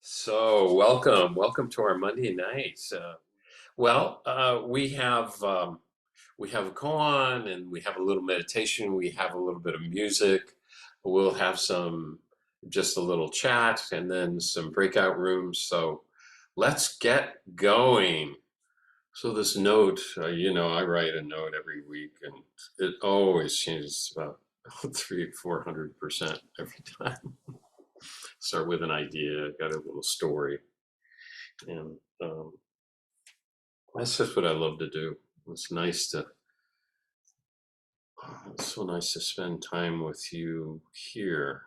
So welcome to our Monday nights. We have a koan and we have a little meditation. We have a little bit of music. We'll have just a little chat and then some breakout rooms. So let's get going. So this note, I write a note every week, and it always changes about 400% every time. Start with an idea, got a little story. And that's just what I love to do. It's nice to, it's so nice to spend time with you here.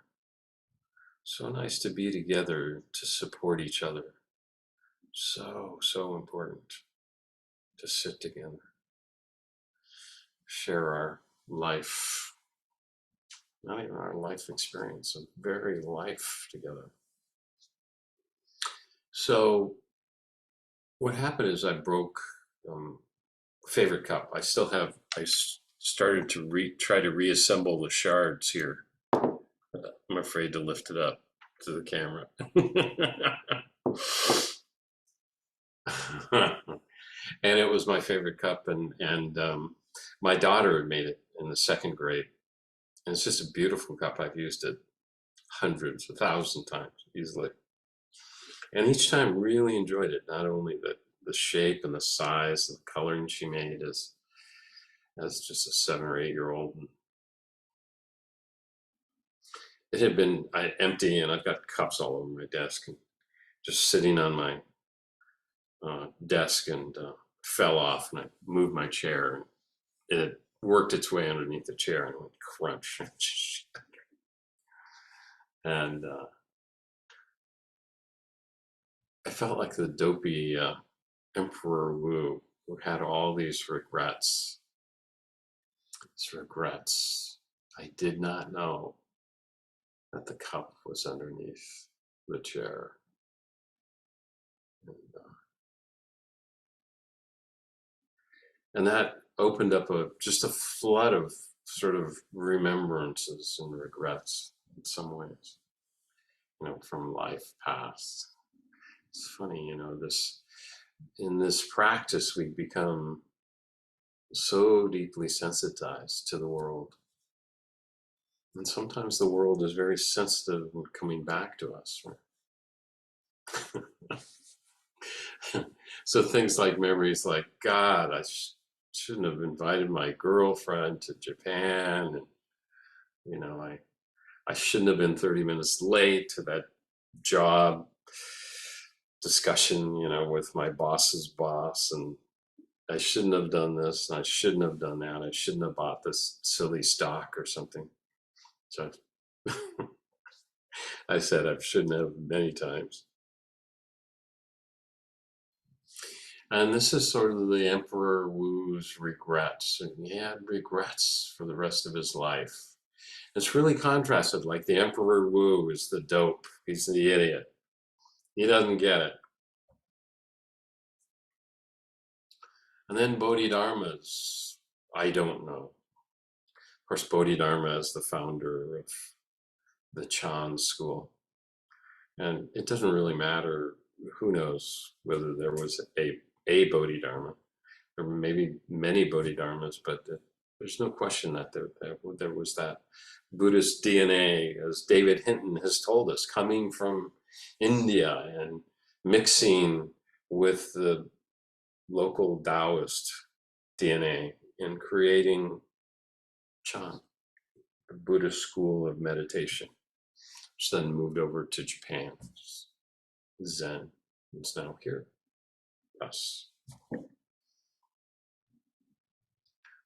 So nice to be together to support each other. So important to sit together, share our life, not even our life experience, a very life together. So what happened is I broke favorite cup. I started to try to reassemble the shards here. I'm afraid to lift it up to the camera. And it was my favorite cup, and my daughter had made it in the second grade. And it's just a beautiful cup. I've used it hundreds, 1,000 times easily. And each time really enjoyed it. Not only the shape and the size and the coloring she made as just a 7 or 8 year old. It had been empty, and I've got cups all over my desk, and just sitting on my desk, and fell off, and I moved my chair, and it had worked its way underneath the chair, and it went crunch. And I felt like the dopey Emperor Wu, who had all these regrets. These regrets. I did not know that the cup was underneath the chair. And that opened up just a flood of sort of remembrances and regrets in some ways, from life past. It's funny, in this practice, we become so deeply sensitized to the world. And sometimes the world is very sensitive in coming back to us. Right? So things like memories like, God, I shouldn't have invited my girlfriend to Japan. And, I shouldn't have been 30 minutes late to that job discussion, with my boss's boss. And I shouldn't have done this, and I shouldn't have done that. I shouldn't have bought this silly stock or something. So I said I shouldn't have many times. And this is sort of the Emperor Wu's regrets. And he had regrets for the rest of his life. It's really contrasted, like the Emperor Wu is the dope. He's the idiot. He doesn't get it. And then Bodhidharma's, I don't know. Of course, Bodhidharma is the founder of the Chan school. And it doesn't really matter, who knows whether there was a Bodhidharma, or maybe many Bodhidharmas, but there's no question that there was that Buddhist DNA, as David Hinton has told us, coming from India and mixing with the local Taoist DNA and creating Chan, a Buddhist school of meditation, which then moved over to Japan. Zen is now here, us.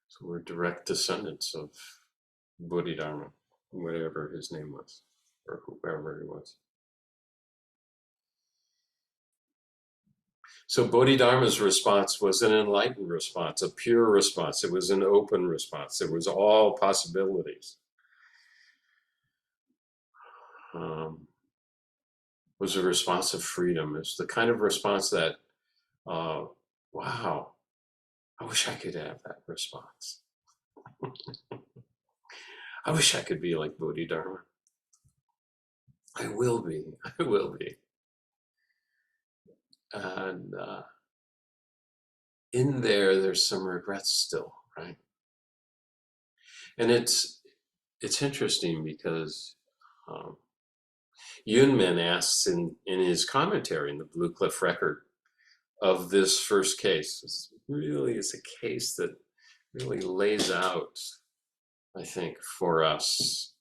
So we're direct descendants of Bodhidharma, whatever his name was, or whoever he was. So Bodhidharma's response was an enlightened response, a pure response. It was an open response. It was all possibilities. It was a response of freedom. It's the kind of response that, wow, I wish I could have that response. I wish I could be like Bodhidharma. I will be. I will be. And in there, there's some regrets still, right? And it's interesting because um, Yunmen asks in his commentary in the Blue Cliff Record of this first case. It's really is a case that really lays out, I think, for us,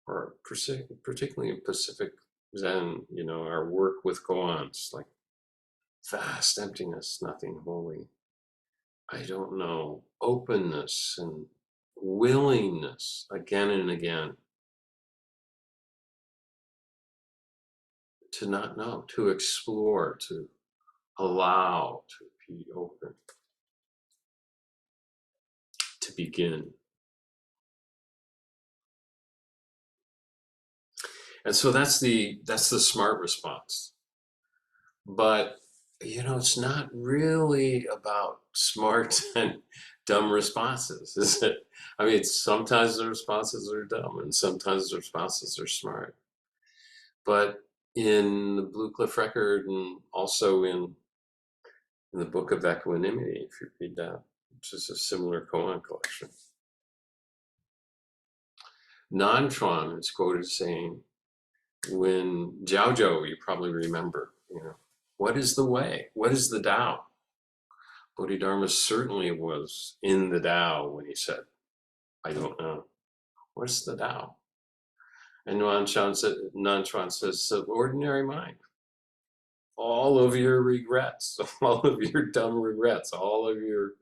or particularly in Pacific Zen, our work with koans, like vast emptiness, nothing holy. I don't know, openness and willingness again and again to not know, to explore, to allow, to be open, to begin. And so that's the smart response. But it's not really about smart and dumb responses, is it? I mean, sometimes the responses are dumb and sometimes the responses are smart. But in the Blue Cliff Record and also in the Book of Equanimity, if you read that, which is a similar koan collection, Nanchuan is quoted saying, when Jiaozhou, you probably remember, what is the way? What is the Tao? Bodhidharma certainly was in the Tao when he said, I don't know. What is the Tao? And Nanchuan says, ordinary mind. All of your regrets, all of your dumb regrets, all of your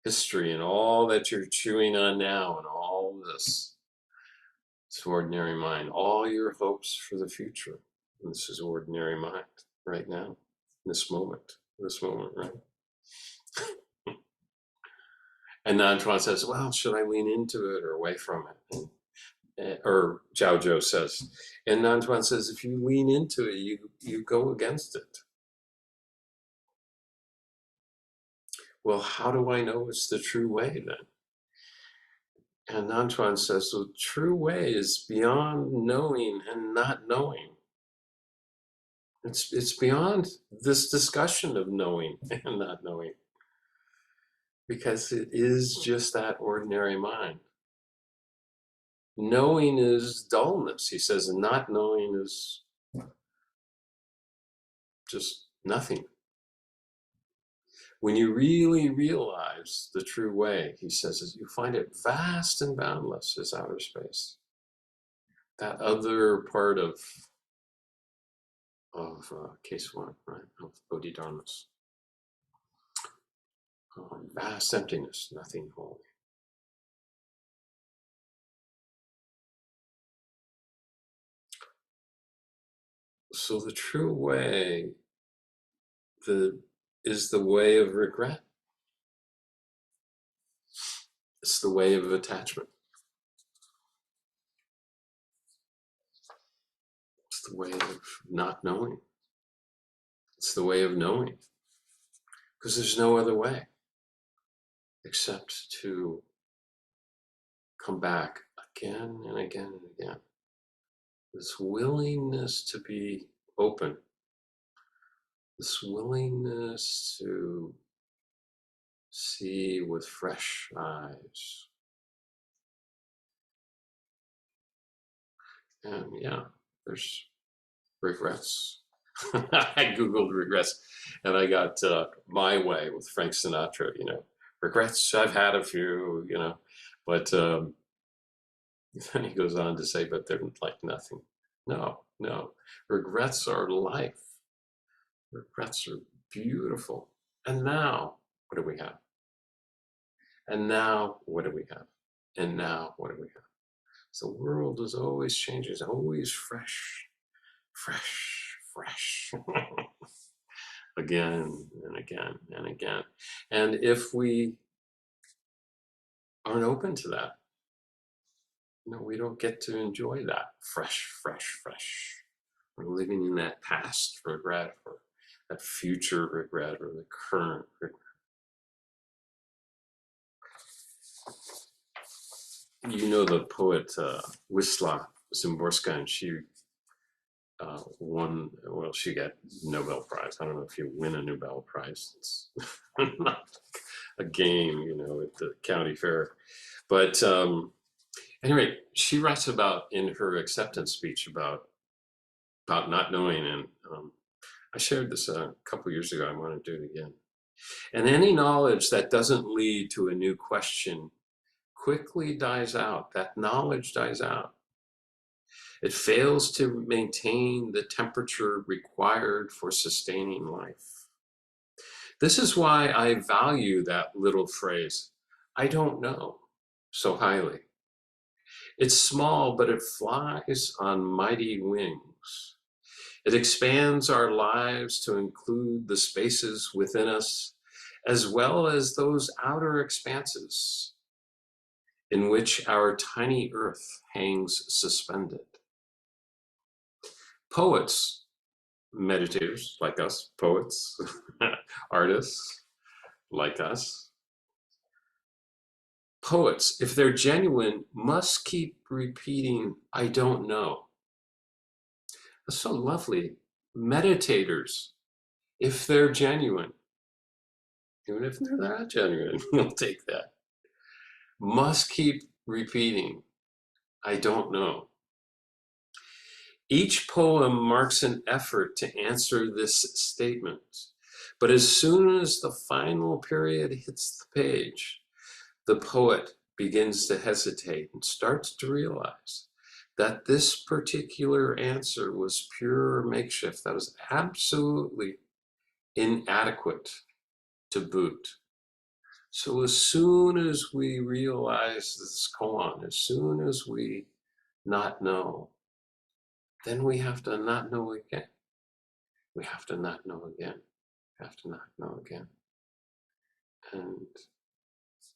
history and all that you're chewing on now and all this. It's ordinary mind. All your hopes for the future. And this is ordinary mind right now, this moment, right? And Nanchuan says, well, should I lean into it or away from it? Or Jiaozhou says, and Nanchuan says, if you lean into it, you go against it. Well, how do I know it's the true way then? And Nanchuan says, so the true way is beyond knowing and not knowing. It's beyond this discussion of knowing and not knowing, because it is just that ordinary mind. Knowing is dullness, he says, and not knowing is just nothing. When you really realize the true way, he says, is you find it vast and boundless as outer space. That other part of case one, right, of Bodhidharmas. Vast emptiness, nothing holy. So the true way is the way of regret. It's the way of attachment. It's the way of not knowing. It's the way of knowing. Because there's no other way except to come back again and again and again. This willingness to be open. This willingness to see with fresh eyes. And yeah, there's regrets. I Googled regrets and I got My Way with Frank Sinatra, regrets, I've had a few, but then he goes on to say, but they're like nothing. No, regrets are life. Regrets are beautiful. And now, what do we have? And now, what do we have? And now, what do we have? So the world is always changing, it's always fresh. Again and again and again. And if we aren't open to that, we don't get to enjoy that fresh. We're living in that past regret or that future regret or the current regret. The poet Wisła Szymborska, and she well, she got Nobel Prize. I don't know if you win a Nobel Prize. It's not a game, at the county fair. But anyway, she writes about in her acceptance speech about not knowing, and I shared this a couple years ago. I want to do it again. And any knowledge that doesn't lead to a new question quickly dies out. That knowledge dies out. It fails to maintain the temperature required for sustaining life. This is why I value that little phrase, I don't know, so highly. It's small, but it flies on mighty wings. It expands our lives to include the spaces within us, as well as those outer expanses in which our tiny earth hangs suspended. Poets, meditators like us, poets, artists like us, poets, if they're genuine, must keep repeating, I don't know. That's so lovely. Meditators, if they're genuine, even if they're not genuine, we'll take that, must keep repeating, I don't know. Each poem marks an effort to answer this statement, but as soon as the final period hits the page, the poet begins to hesitate and starts to realize that this particular answer was pure makeshift, that was absolutely inadequate to boot. So as soon as we realize this koan, as soon as we not know, then we have to not know again. We have to not know again. We have to not know again. And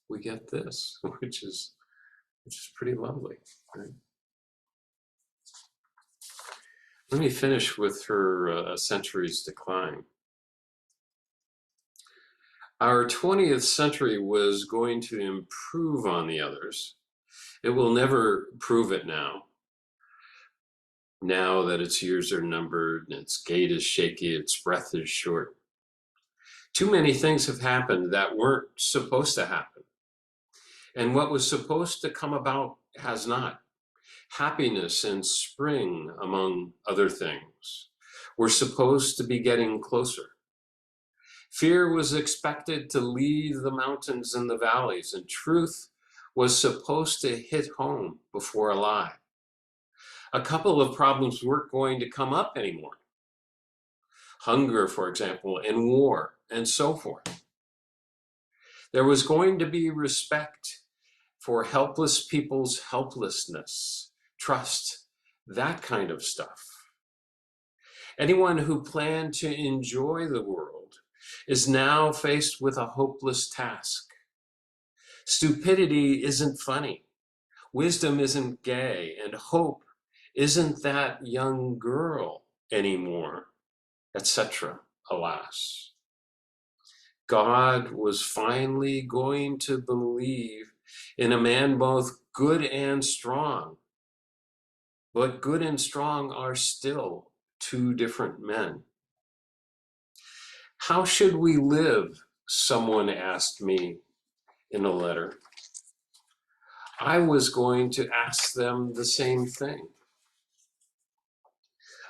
we get this, which is pretty lovely, right? Let me finish with her A Century's Decline. Our 20th century was going to improve on the others. It will never prove it now that its years are numbered, and its gait is shaky, its breath is short. Too many things have happened that weren't supposed to happen. And what was supposed to come about has not. Happiness and spring, among other things, were supposed to be getting closer. Fear was expected to leave the mountains and the valleys, and truth was supposed to hit home before a lie. A couple of problems weren't going to come up anymore. Hunger, for example, and war, and so forth. There was going to be respect for helpless people's helplessness, trust, that kind of stuff. Anyone who planned to enjoy the world is now faced with a hopeless task. Stupidity isn't funny. Wisdom isn't gay, and hope isn't that young girl anymore, etc., alas. God was finally going to believe in a man both good and strong. But good and strong are still two different men. How should we live? Someone asked me in a letter. I was going to ask them the same thing.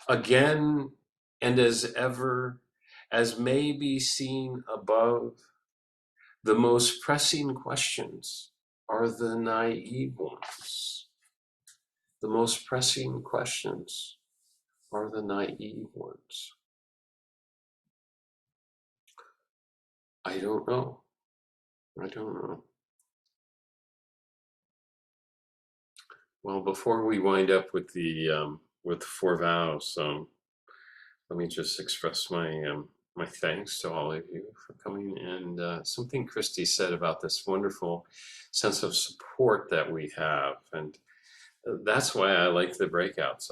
Again, and as ever, as may be seen above, the most pressing questions are the naive ones. The most pressing questions are the naive ones. I don't know. I don't know. Well, before we wind up with the four vows, let me just express my thanks to all of you for coming. And something Christy said about this wonderful sense of support that we have, and that's why I like the breakouts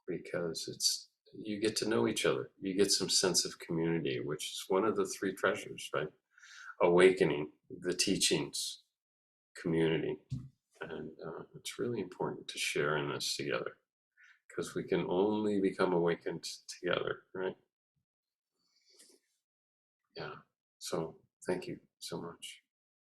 because you get to know each other. You get some sense of community, which is one of the three treasures, right? Awakening, the teachings, community. And it's really important to share in this together because we can only become awakened together, right? Yeah. So thank you so much.